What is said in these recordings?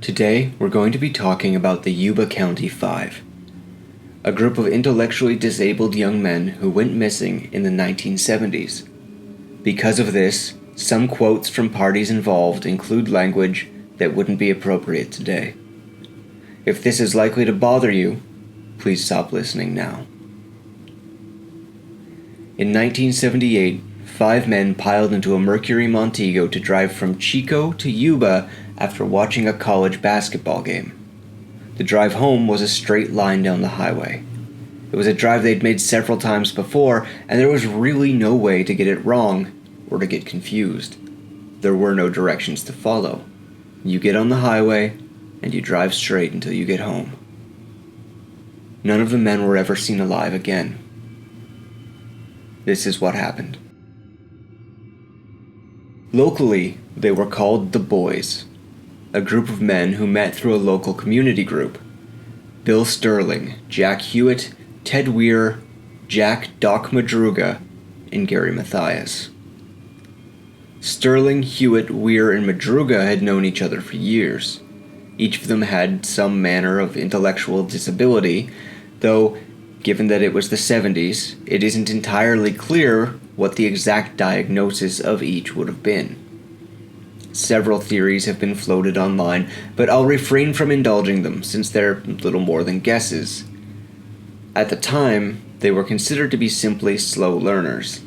Today, we're going to be talking about the Yuba County Five, a group of intellectually disabled young men who went missing in the 1970s. Because of this, some quotes from parties involved include language that wouldn't be appropriate today. If this is likely to bother you, please stop listening now. In 1978, 5 men piled into a Mercury Montego to drive from Chico to Yuba after watching a college basketball game. The drive home was a straight line down the highway. It was a drive they'd made several times before, and there was really no way to get it wrong or to get confused. There were no directions to follow. You get on the highway, and you drive straight until you get home. None of the men were ever seen alive again. This is what happened. Locally, they were called the Boys, a group of men who met through a local community group. Bill Sterling, Jack Hewitt, Ted Weir, Jack Doc Madruga, and Gary Mathias. Sterling, Hewitt, Weir, and Madruga had known each other for years. Each of them had some manner of intellectual disability, though, given that it was the 70s, it isn't entirely clear what the exact diagnosis of each would have been. Several theories have been floated online, but I'll refrain from indulging them since they're little more than guesses. At the time, they were considered to be simply slow learners.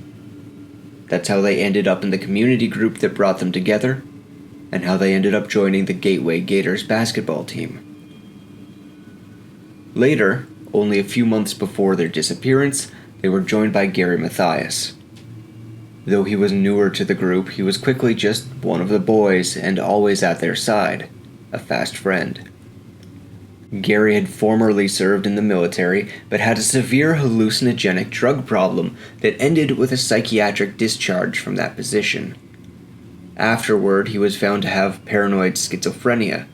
That's how they ended up in the community group that brought them together, and how they ended up joining the Gateway Gators basketball team. Later, only a few months before their disappearance, they were joined by Gary Mathias. Though he was newer to the group, he was quickly just one of the boys and always at their side, a fast friend. Gary had formerly served in the military, but had a severe hallucinogenic drug problem that ended with a psychiatric discharge from that position. Afterward, he was found to have paranoid schizophrenia,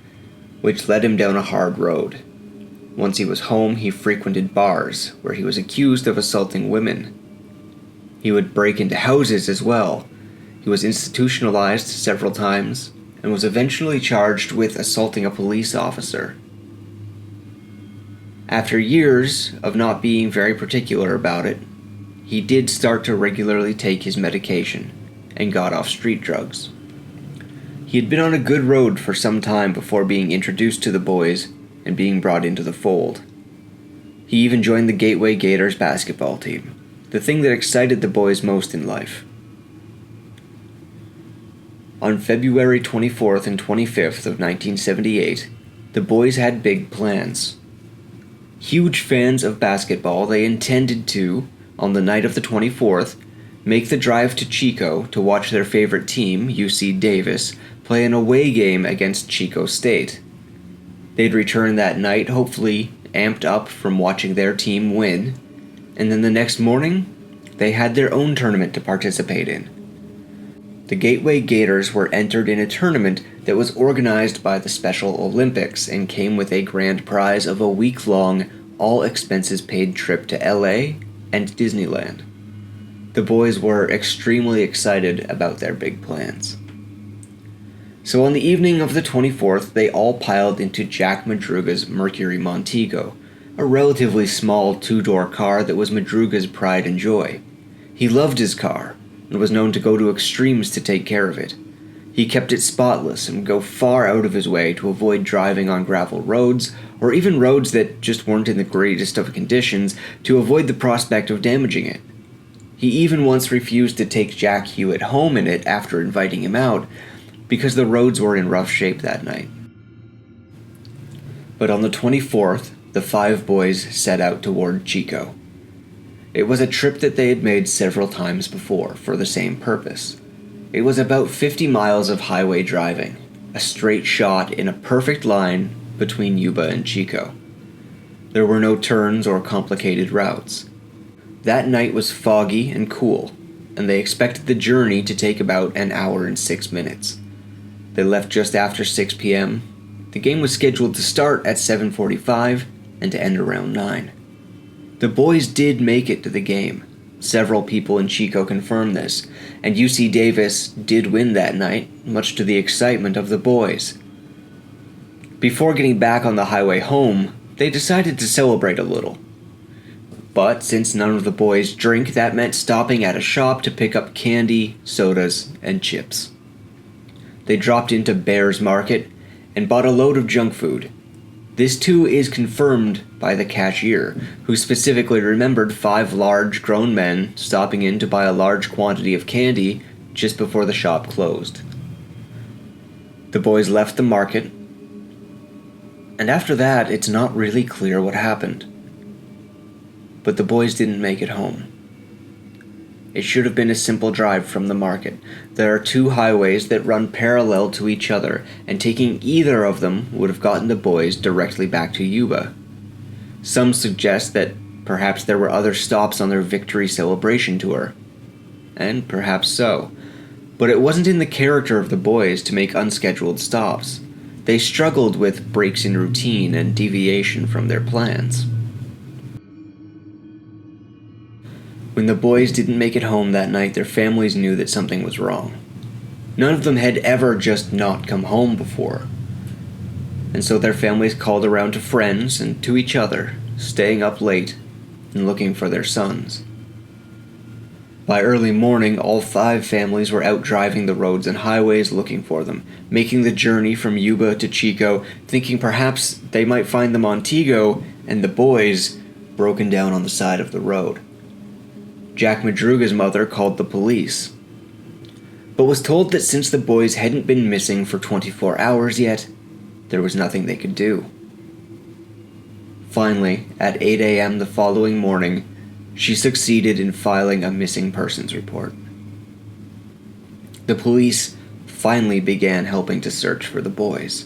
which led him down a hard road. Once he was home, he frequented bars, where he was accused of assaulting women. He would break into houses as well. He was institutionalized several times, and was eventually charged with assaulting a police officer. After years of not being very particular about it, he did start to regularly take his medication, and got off street drugs. He had been on a good road for some time before being introduced to the boys and being brought into the fold. He even joined the Gateway Gators basketball team, the thing that excited the boys most in life. On February 24th and 25th of 1978, the boys had big plans. Huge fans of basketball, they intended to, on the night of the 24th, make the drive to Chico to watch their favorite team, UC Davis, play an away game against Chico State. They'd return that night, hopefully amped up from watching their team win, and then the next morning, they had their own tournament to participate in. The Gateway Gators were entered in a tournament that was organized by the Special Olympics and came with a grand prize of a week-long, all-expenses-paid trip to LA and Disneyland. The boys were extremely excited about their big plans. So on the evening of the 24th, they all piled into Jack Madruga's Mercury Montego, a relatively small 2-door car that was Madruga's pride and joy. He loved his car, and was known to go to extremes to take care of it. He kept it spotless and would go far out of his way to avoid driving on gravel roads, or even roads that just weren't in the greatest of conditions, to avoid the prospect of damaging it. He even once refused to take Jack Hewitt home in it after inviting him out, because the roads were in rough shape that night. But on the 24th, the 5 boys set out toward Chico. It was a trip that they had made several times before for the same purpose. It was about 50 miles of highway driving, a straight shot in a perfect line between Yuba and Chico. There were no turns or complicated routes. That night was foggy and cool, and they expected the journey to take about an hour and 6 minutes. They left just after 6 p.m. The game was scheduled to start at 7:45 and to end around 9. The boys did make it to the game. Several people in Chico confirmed this, and UC Davis did win that night, much to the excitement of the boys. Before getting back on the highway home, they decided to celebrate a little. But since none of the boys drink, that meant stopping at a shop to pick up candy, sodas, and chips. They dropped into Bear's Market and bought a load of junk food. This too is confirmed by the cashier, who specifically remembered 5 large grown men stopping in to buy a large quantity of candy just before the shop closed. The boys left the market, and after that it's not really clear what happened. But the boys didn't make it home. It should have been a simple drive from the market. There are 2 highways that run parallel to each other, and taking either of them would have gotten the boys directly back to Yuba. Some suggest that perhaps there were other stops on their victory celebration tour. And perhaps so. But it wasn't in the character of the boys to make unscheduled stops. They struggled with breaks in routine and deviation from their plans. When the boys didn't make it home that night, their families knew that something was wrong. None of them had ever just not come home before. And so their families called around to friends and to each other, staying up late and looking for their sons. By early morning, all 5 families were out driving the roads and highways looking for them, making the journey from Yuba to Chico, thinking perhaps they might find the Montego and the boys broken down on the side of the road. Jack Madruga's mother called the police, but was told that since the boys hadn't been missing for 24 hours yet, there was nothing they could do. Finally, at 8 a.m. the following morning, she succeeded in filing a missing persons report. The police finally began helping to search for the boys.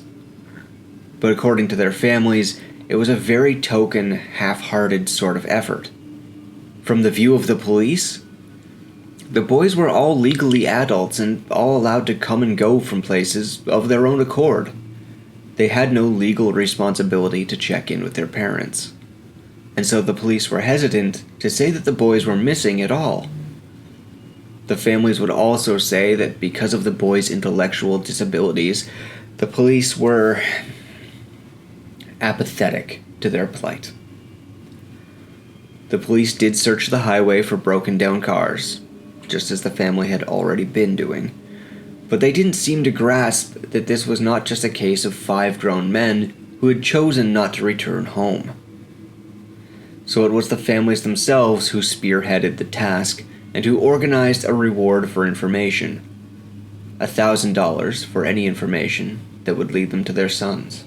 But according to their families, it was a very token, half-hearted sort of effort. From the view of the police, the boys were all legally adults and all allowed to come and go from places of their own accord. They had no legal responsibility to check in with their parents. And so the police were hesitant to say that the boys were missing at all. The families would also say that because of the boys' intellectual disabilities, the police were apathetic to their plight. The police did search the highway for broken down cars, just as the family had already been doing, but they didn't seem to grasp that this was not just a case of 5 grown men who had chosen not to return home. So it was the families themselves who spearheaded the task and who organized a reward for information, $1,000 for any information that would lead them to their sons.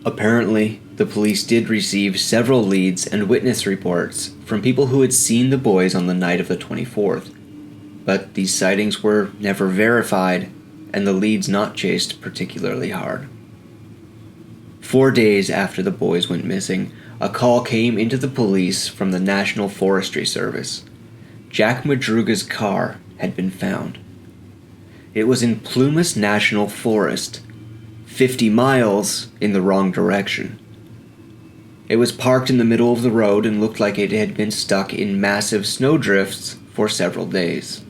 Apparently, the police did receive several leads and witness reports from people who had seen the boys on the night of the 24th, but these sightings were never verified and the leads not chased particularly hard. 4 days after the boys went missing, a call came into the police from the National Forestry Service. Jack Madruga's car had been found. It was in Plumas National Forest, 50 miles in the wrong direction. It was parked in the middle of the road and looked like it had been stuck in massive snowdrifts for several days.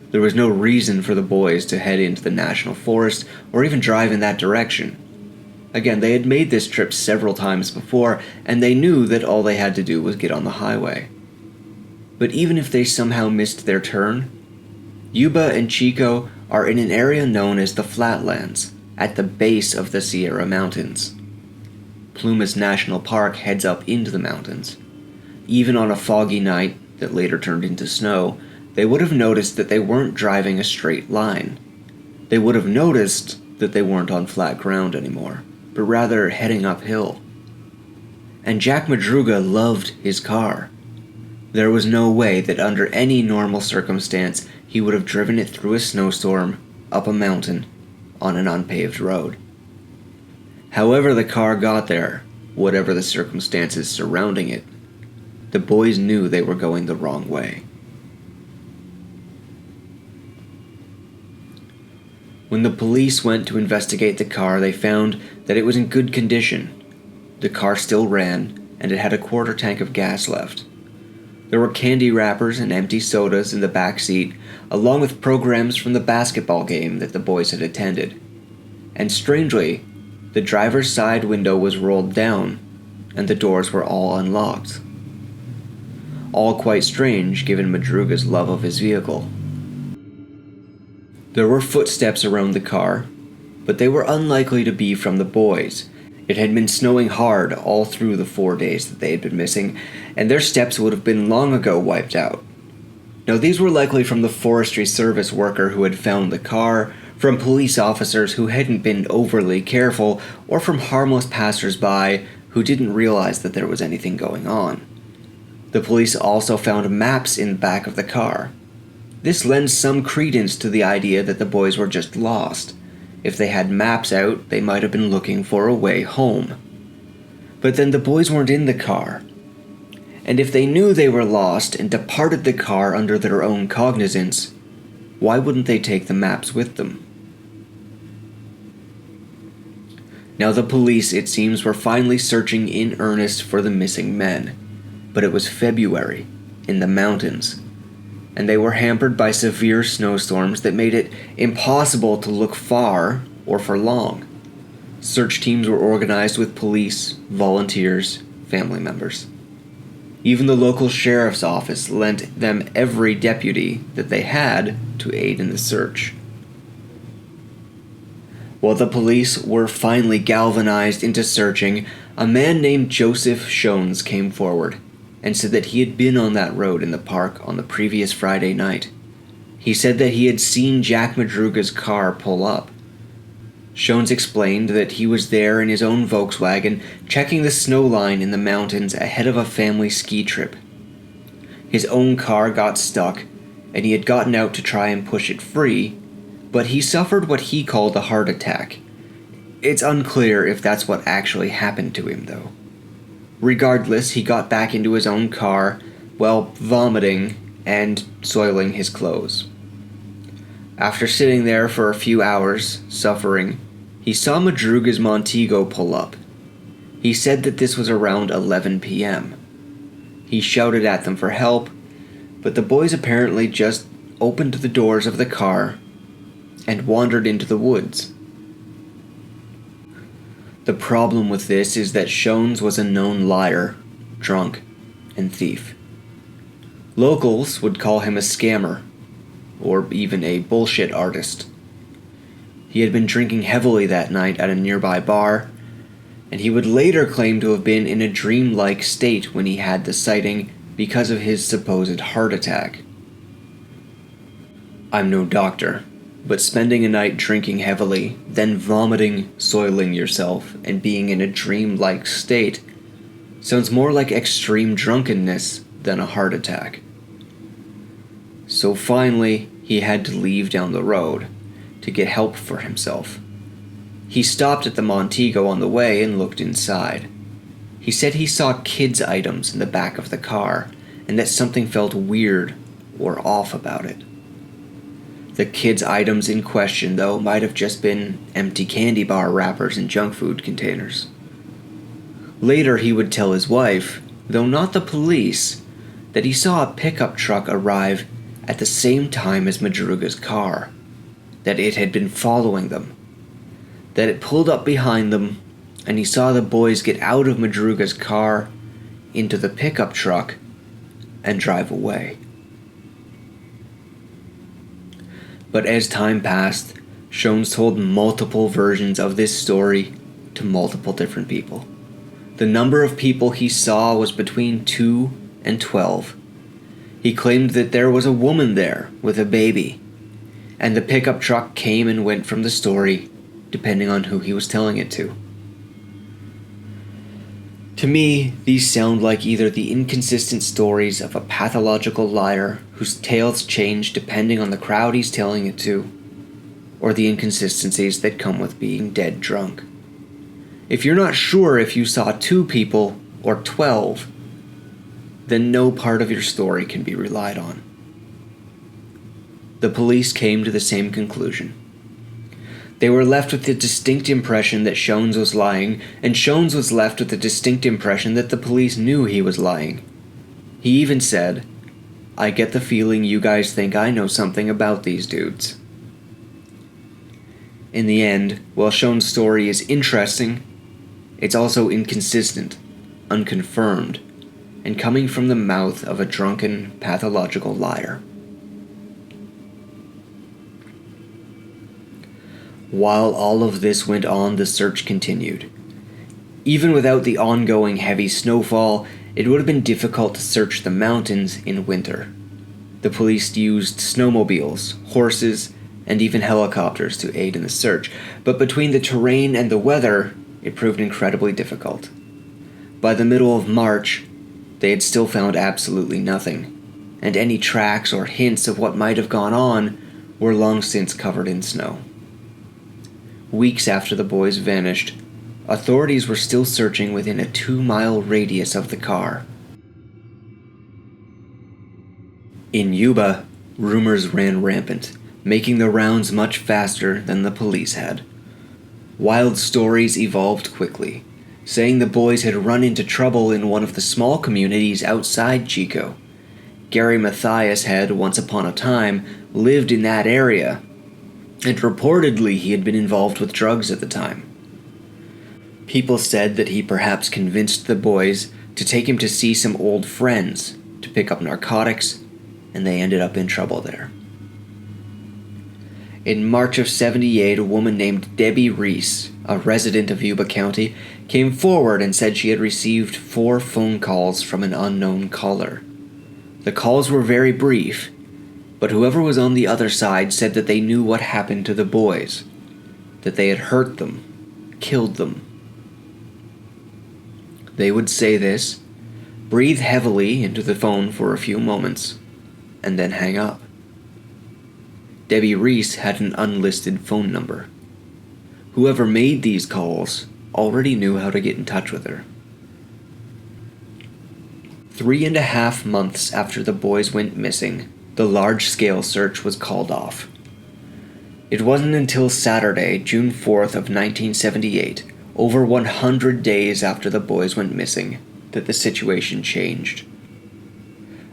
There was no reason for the boys to head into the national forest or even drive in that direction. Again, they had made this trip several times before, and they knew that all they had to do was get on the highway. But even if they somehow missed their turn, Yuba and Chico are in an area known as the Flatlands, at the base of the Sierra Mountains. Plumas National Park heads up into the mountains. Even on a foggy night that later turned into snow, they would have noticed that they weren't driving a straight line. They would have noticed that they weren't on flat ground anymore, but rather heading uphill. And Jack Madruga loved his car. There was no way that under any normal circumstance he would have driven it through a snowstorm, up a mountain, on an unpaved road. However the car got there, whatever the circumstances surrounding it, the boys knew they were going the wrong way. When the police went to investigate the car, they found that it was in good condition. The car still ran, and it had a quarter tank of gas left. There were candy wrappers and empty sodas in the back seat, along with programs from the basketball game that the boys had attended. and strangely, the driver's side window was rolled down, and the doors were all unlocked. All quite strange given Madruga's love of his vehicle. There were footsteps around the car, but they were unlikely to be from the boys. It had been snowing hard all through the 4 days that they had been missing, and their steps would have been long ago wiped out. Now, these were likely from the forestry service worker who had found the car, from police officers who hadn't been overly careful, or from harmless passers-by who didn't realize that there was anything going on. The police also found maps in the back of the car. This lends some credence to the idea that the boys were just lost. If they had maps out, they might have been looking for a way home. But then the boys weren't in the car. And if they knew they were lost and departed the car under their own cognizance, why wouldn't they take the maps with them? Now the police, it seems, were finally searching in earnest for the missing men. But it was February, in the mountains, and they were hampered by severe snowstorms that made it impossible to look far or for long. Search teams were organized with police, volunteers, family members. Even the local sheriff's office lent them every deputy that they had to aid in the search. While the police were finally galvanized into searching, a man named Joseph Shones came forward and said that he had been on that road in the park on the previous Friday night. He said that he had seen Jack Madruga's car pull up. Shones explained that he was there in his own Volkswagen, checking the snow line in the mountains ahead of a family ski trip. His own car got stuck, and he had gotten out to try and push it free, but he suffered what he called a heart attack. It's unclear if that's what actually happened to him, though. Regardless, he got back into his own car, while vomiting and soiling his clothes. After sitting there for a few hours, suffering, he saw Madruga's Montego pull up. He said that this was around 11 p.m. He shouted at them for help, but the boys apparently just opened the doors of the car and wandered into the woods. The problem with this is that Shones was a known liar, drunk, and thief. Locals would call him a scammer, or even a bullshit artist. He had been drinking heavily that night at a nearby bar, and he would later claim to have been in a dreamlike state when he had the sighting because of his supposed heart attack. I'm no doctor, but spending a night drinking heavily, then vomiting, soiling yourself, and being in a dream-like state sounds more like extreme drunkenness than a heart attack. So finally, he had to leave down the road to get help for himself. He stopped at the Montego on the way and looked inside. He said he saw kids' items in the back of the car, and that something felt weird or off about it. The kids' items in question, though, might have just been empty candy bar wrappers and junk food containers. Later, he would tell his wife, though not the police, that he saw a pickup truck arrive at the same time as Madruga's car, that it had been following them, that it pulled up behind them, and he saw the boys get out of Madruga's car into the pickup truck and drive away. But as time passed, Shones told multiple versions of this story to multiple different people. The number of people he saw was between 2 and 12. He claimed that there was a woman there with a baby, and the pickup truck came and went from the story, depending on who he was telling it to. To me, these sound like either the inconsistent stories of a pathological liar whose tales change depending on the crowd he's telling it to, or the inconsistencies that come with being dead drunk. If you're not sure if you saw 2 people or 12, then no part of your story can be relied on. The police came to the same conclusion. They were left with the distinct impression that Shones was lying, and Shones was left with the distinct impression that the police knew he was lying. He even said, "I get the feeling you guys think I know something about these dudes." In the end, while Schoen's story is interesting, it's also inconsistent, unconfirmed, and coming from the mouth of a drunken, pathological liar. While all of this went on, the search continued. Even without the ongoing heavy snowfall, it would have been difficult to search the mountains in winter. The police used snowmobiles, horses, and even helicopters to aid in the search, but between the terrain and the weather, it proved incredibly difficult. By the middle of March, they had still found absolutely nothing, and any tracks or hints of what might have gone on were long since covered in snow. Weeks after the boys vanished, authorities were still searching within a 2-mile radius of the car. In Yuba, rumors ran rampant, making the rounds much faster than the police had. Wild stories evolved quickly, saying the boys had run into trouble in one of the small communities outside Chico. Gary Mathias had, once upon a time, lived in that area, and reportedly he had been involved with drugs at the time. People said that he perhaps convinced the boys to take him to see some old friends, to pick up narcotics, and they ended up in trouble there. In March of '78, a woman named Debbie Reese, a resident of Yuba County, came forward and said she had received 4 phone calls from an unknown caller. The calls were very brief, but whoever was on the other side said that they knew what happened to the boys, that they had hurt them, killed them. They would say this, breathe heavily into the phone for a few moments, and then hang up. Debbie Reese had an unlisted phone number. Whoever made these calls already knew how to get in touch with her. 3.5 months after the boys went missing, the large-scale search was called off. It wasn't until Saturday, June 4th of 1978, over 100 days after the boys went missing, that the situation changed.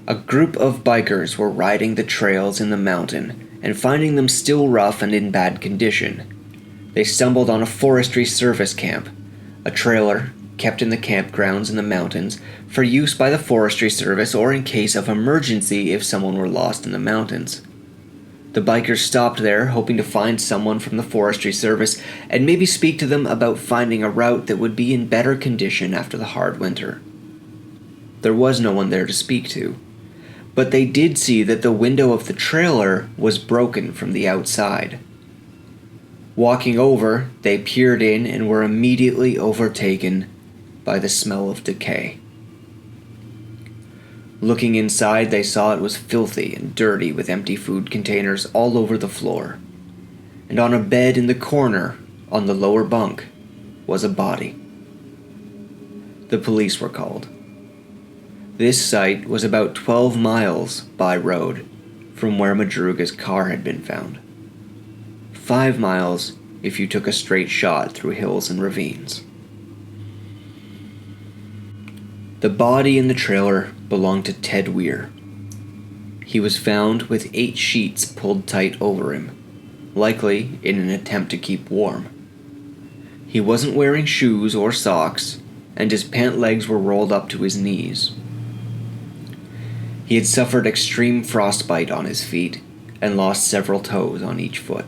A group of bikers were riding the trails in the mountain and finding them still rough and in bad condition. They stumbled on a Forestry Service camp, a trailer kept in the campgrounds in the mountains for use by the Forestry Service or in case of emergency if someone were lost in the mountains. The bikers stopped there, hoping to find someone from the Forestry Service and maybe speak to them about finding a route that would be in better condition after the hard winter. There was no one there to speak to, but they did see that the window of the trailer was broken from the outside. Walking over, they peered in and were immediately overtaken by the smell of decay. Looking inside, they saw it was filthy and dirty with empty food containers all over the floor. And on a bed in the corner, on the lower bunk, was a body. The police were called. This site was about 12 miles by road from where Madruga's car had been found. 5 miles if you took a straight shot through hills and ravines. The body in the trailer belonged to Ted Weir. He was found with 8 sheets pulled tight over him, likely in an attempt to keep warm. He wasn't wearing shoes or socks, and his pant legs were rolled up to his knees. He had suffered extreme frostbite on his feet and lost several toes on each foot.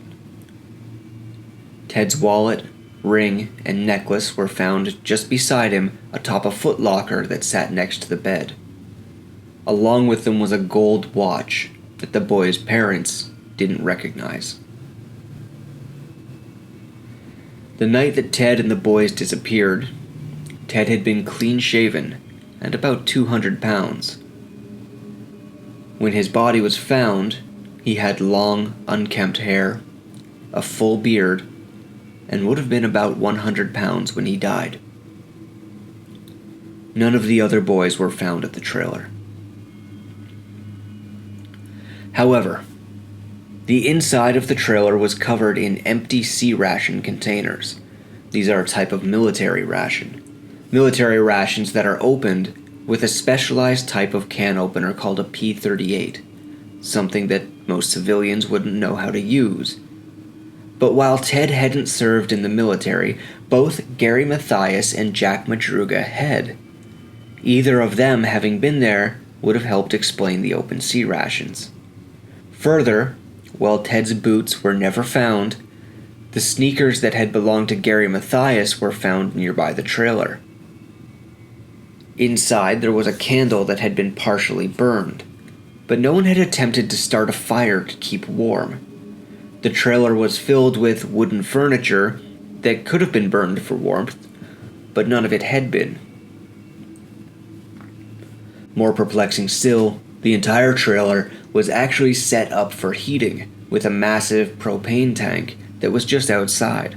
Ted's wallet, ring, and necklace were found just beside him atop a footlocker that sat next to the bed. Along with them was a gold watch that the boys' parents didn't recognize. The night that Ted and the boys disappeared, Ted had been clean-shaven and about 200 pounds. When his body was found, he had long, unkempt hair, a full beard, and would have been about 100 pounds when he died. None of the other boys were found at the trailer. However, the inside of the trailer was covered in empty C-ration containers. These are a type of military ration. Military rations that are opened with a specialized type of can opener called a P-38, something that most civilians wouldn't know how to use. But while Ted hadn't served in the military, both Gary Mathias and Jack Madruga had. Either of them having been there would have helped explain the open sea rations. Further, while Ted's boots were never found, the sneakers that had belonged to Gary Mathias were found nearby the trailer. Inside, there was a candle that had been partially burned, but no one had attempted to start a fire to keep warm. The trailer was filled with wooden furniture that could have been burned for warmth, but none of it had been. More perplexing still, the entire trailer was actually set up for heating, with a massive propane tank that was just outside.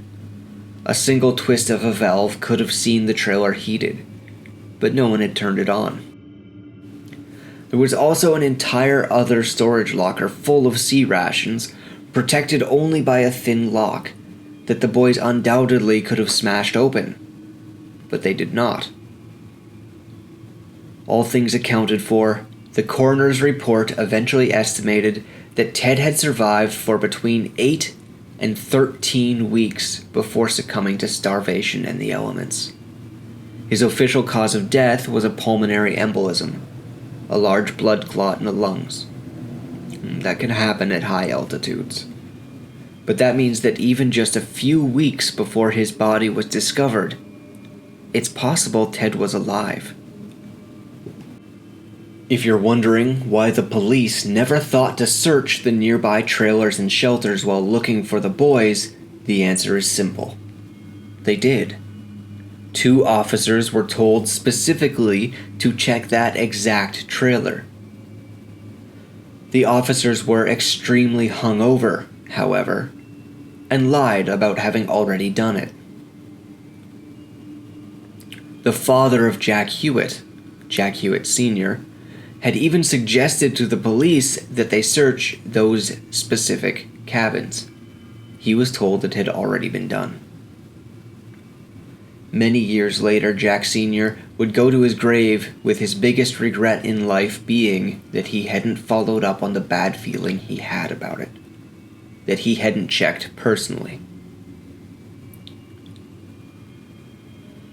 A single twist of a valve could have seen the trailer heated, but no one had turned it on. There was also an entire other storage locker full of sea rations, protected only by a thin lock, that the boys undoubtedly could have smashed open, but they did not. All things accounted for, the coroner's report eventually estimated that Ted had survived for between 8 and 13 weeks before succumbing to starvation and the elements. His official cause of death was a pulmonary embolism, a large blood clot in the lungs. That can happen at high altitudes. But that means that even just a few weeks before his body was discovered, it's possible Ted was alive. If you're wondering why the police never thought to search the nearby trailers and shelters while looking for the boys, the answer is simple. They did. 2 officers were told specifically to check that exact trailer. The officers were extremely hungover, however, and lied about having already done it. The father of Jack Hewitt Sr., had even suggested to the police that they search those specific cabins. He was told it had already been done. Many years later, Jack Sr. would go to his grave with his biggest regret in life being that he hadn't followed up on the bad feeling he had about it, that he hadn't checked personally.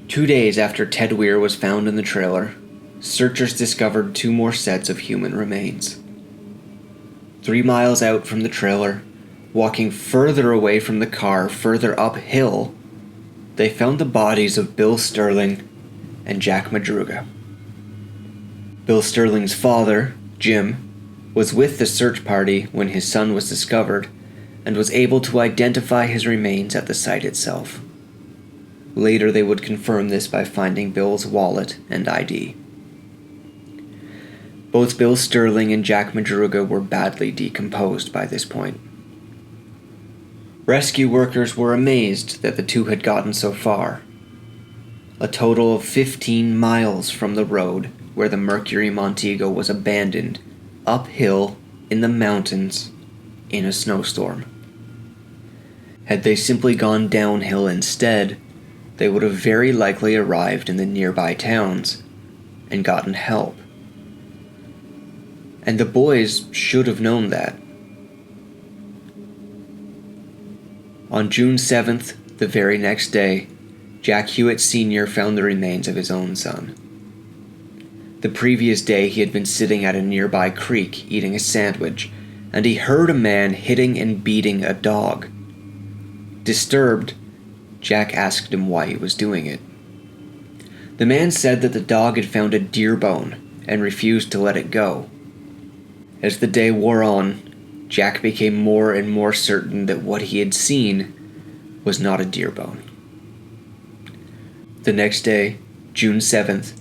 2 days after Ted Weir was found in the trailer, searchers discovered 2 more sets of human remains. 3 miles out from the trailer, walking further away from the car, further uphill, they found the bodies of Bill Sterling and Jack Madruga. Bill Sterling's father, Jim, was with the search party when his son was discovered and was able to identify his remains at the site itself. Later they would confirm this by finding Bill's wallet and ID. Both Bill Sterling and Jack Madruga were badly decomposed by this point. Rescue workers were amazed that the 2 had gotten so far. A total of 15 miles from the road where the Mercury Montego was abandoned, uphill in the mountains in a snowstorm. Had they simply gone downhill instead, they would have very likely arrived in the nearby towns and gotten help. And the boys should have known that. On June 7th, the very next day, Jack Hewitt Sr. found the remains of his own son. The previous day he had been sitting at a nearby creek eating a sandwich, and he heard a man hitting and beating a dog. Disturbed, Jack asked him why he was doing it. The man said that the dog had found a deer bone and refused to let it go. As the day wore on, Jack became more and more certain that what he had seen was not a deer bone. The next day, June 7th,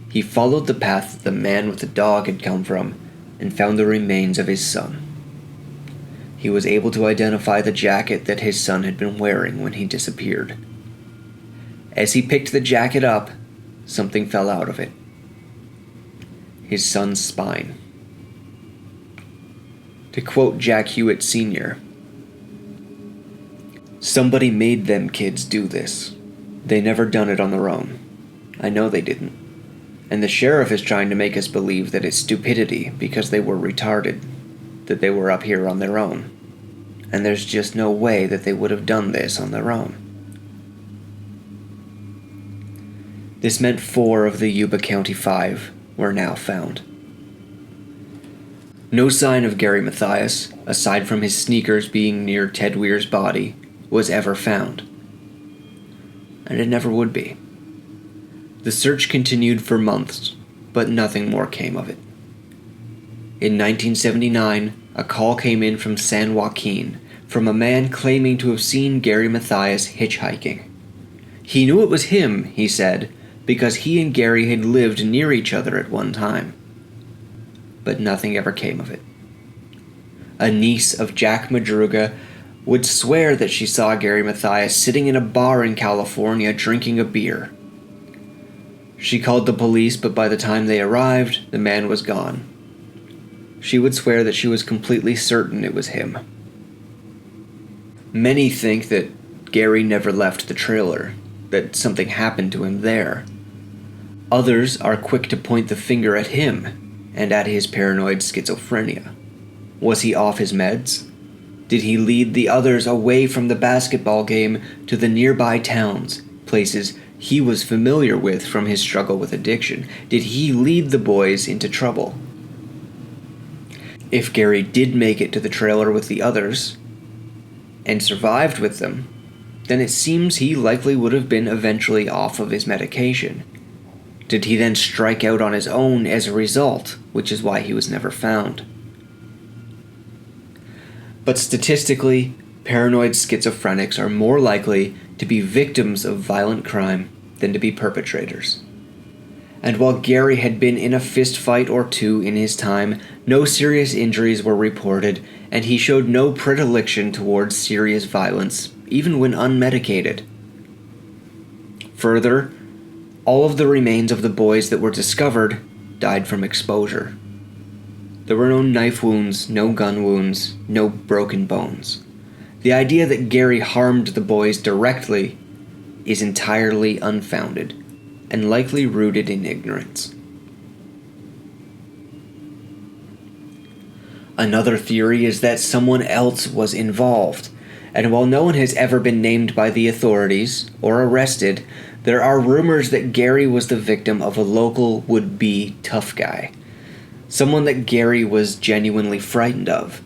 he followed the path that the man with the dog had come from and found the remains of his son. He was able to identify the jacket that his son had been wearing when he disappeared. As he picked the jacket up, something fell out of it. His son's spine. To quote Jack Hewitt Sr., "Somebody made them kids do this. They never done it on their own. I know they didn't. And the sheriff is trying to make us believe that it's stupidity because they were retarded, that they were up here on their own. and there's just no way that they would have done this on their own. This meant 4 of the Yuba County Five were now found. No sign of Gary Mathias, aside from his sneakers being near Ted Weir's body, was ever found. And it never would be. The search continued for months, but nothing more came of it. In 1979, a call came in from San Joaquin from a man claiming to have seen Gary Mathias hitchhiking. He knew it was him, he said, because he and Gary had lived near each other at one time. But nothing ever came of it. A niece of Jack Madruga would swear that she saw Gary Mathias sitting in a bar in California drinking a beer. She called the police, but by the time they arrived, the man was gone. She would swear that she was completely certain it was him. Many think that Gary never left the trailer, that something happened to him there. Others are quick to point the finger at him and at his paranoid schizophrenia. Was he off his meds? Did he lead the others away from the basketball game to the nearby towns, places he was familiar with from his struggle with addiction? Did he lead the boys into trouble? If Gary did make it to the trailer with the others, and survived with them, then it seems he likely would have been eventually off of his medication. Did he then strike out on his own as a result, which is why he was never found? But statistically, paranoid schizophrenics are more likely to be victims of violent crime than to be perpetrators. And while Gary had been in a fist fight or two in his time, no serious injuries were reported, and he showed no predilection towards serious violence, even when unmedicated. Further, all of the remains of the boys that were discovered died from exposure. There were no knife wounds, no gun wounds, no broken bones. The idea that Gary harmed the boys directly is entirely unfounded and likely rooted in ignorance. Another theory is that someone else was involved, and while no one has ever been named by the authorities or arrested, there are rumors that Gary was the victim of a local would-be tough guy. Someone that Gary was genuinely frightened of.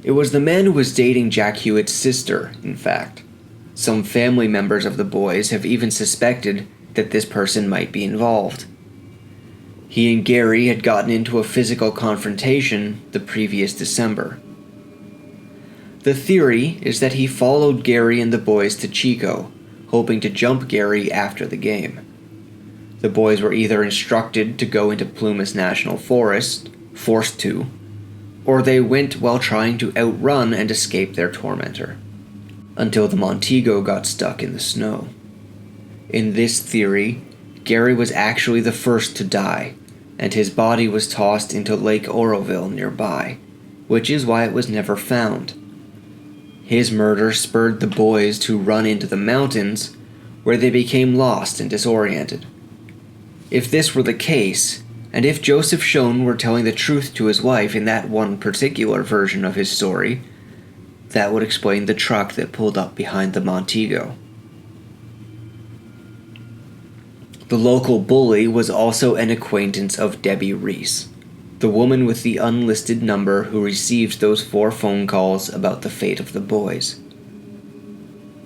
It was the man who was dating Jack Hewitt's sister, in fact. Some family members of the boys have even suspected that this person might be involved. He and Gary had gotten into a physical confrontation the previous December. The theory is that he followed Gary and the boys to Chico, hoping to jump Gary after the game. The boys were either instructed to go into Plumas National Forest, forced to, or they went while trying to outrun and escape their tormentor, until the Montego got stuck in the snow. In this theory, Gary was actually the first to die, and his body was tossed into Lake Oroville nearby, which is why it was never found. His murder spurred the boys to run into the mountains, where they became lost and disoriented. If this were the case, and if Joseph Schoen were telling the truth to his wife in that one particular version of his story, that would explain the truck that pulled up behind the Montego. The local bully was also an acquaintance of Debbie Reese, the woman with the unlisted number who received those 4 phone calls about the fate of the boys.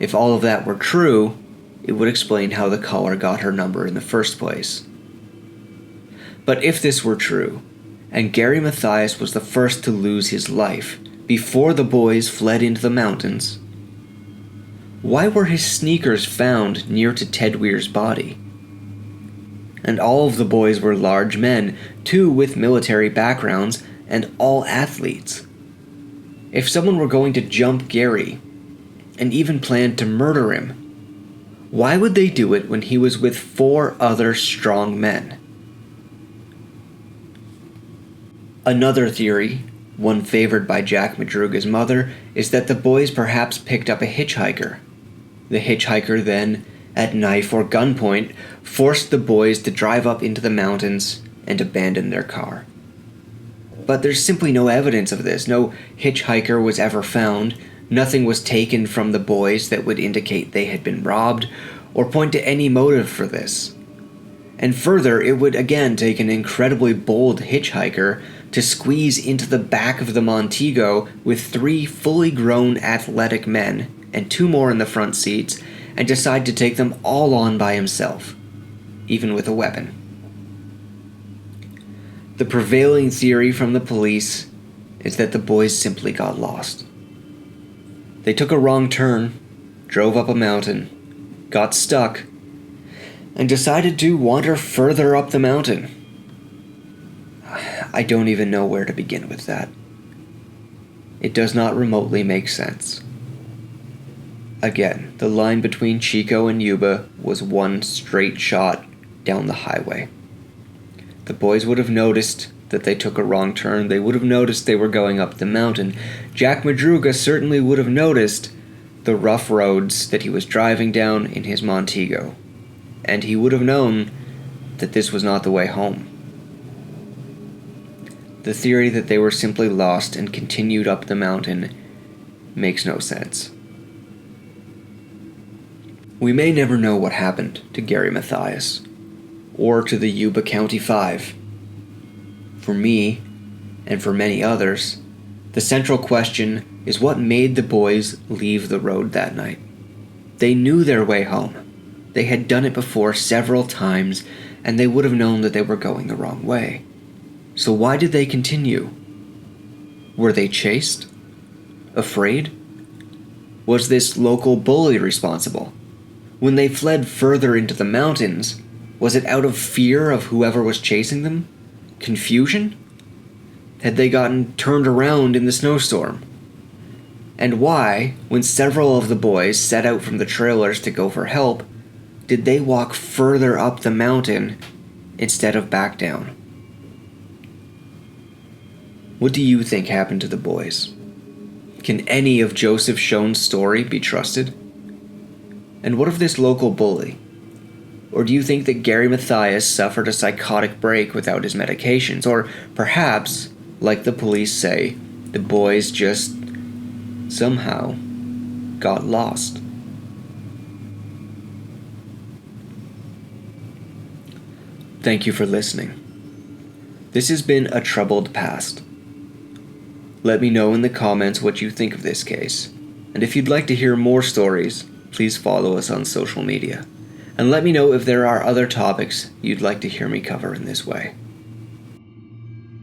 If all of that were true, it would explain how the caller got her number in the first place. But if this were true, and Gary Mathias was the first to lose his life before the boys fled into the mountains, why were his sneakers found near to Ted Weir's body? And all of the boys were large men, 2 with military backgrounds, and all athletes. If someone were going to jump Gary, and even planned to murder him, why would they do it when he was with 4 other strong men? Another theory, one favored by Jack Madruga's mother, is that the boys perhaps picked up a hitchhiker. The hitchhiker then, at knife or gunpoint, forced the boys to drive up into the mountains and abandon their car. But there's simply no evidence of this. No hitchhiker was ever found. Nothing was taken from the boys that would indicate they had been robbed or point to any motive for this. And further, it would again take an incredibly bold hitchhiker to squeeze into the back of the Montego with 3 fully grown athletic men and 2 more in the front seats and decide to take them all on by himself, even with a weapon. The prevailing theory from the police is that the boys simply got lost. They took a wrong turn, drove up a mountain, got stuck, and decided to wander further up the mountain. I don't even know where to begin with that. It does not remotely make sense. Again, the line between Chico and Yuba was one straight shot down the highway. The boys would have noticed that they took a wrong turn. They would have noticed they were going up the mountain. Jack Madruga certainly would have noticed the rough roads that he was driving down in his Montego. And he would have known that this was not the way home. The theory that they were simply lost and continued up the mountain makes no sense. We may never know what happened to Gary Mathias, or to the Yuba County Five. For me, and for many others, the central question is what made the boys leave the road that night. They knew their way home. They had done it before several times, and they would have known that they were going the wrong way. So why did they continue? Were they chased? Afraid? Was this local bully responsible? When they fled further into the mountains, was it out of fear of whoever was chasing them? Confusion? Had they gotten turned around in the snowstorm? And why, when several of the boys set out from the trailers to go for help, did they walk further up the mountain instead of back down? What do you think happened to the boys? Can any of Joseph Schoen's story be trusted? And what of this local bully? Or do you think that Gary Mathias suffered a psychotic break without his medications? Or perhaps, like the police say, the boys just somehow got lost? Thank you for listening. This has been A Troubled Past. Let me know in the comments what you think of this case, and if you'd like to hear more stories, please follow us on social media, and let me know if there are other topics you'd like to hear me cover in this way.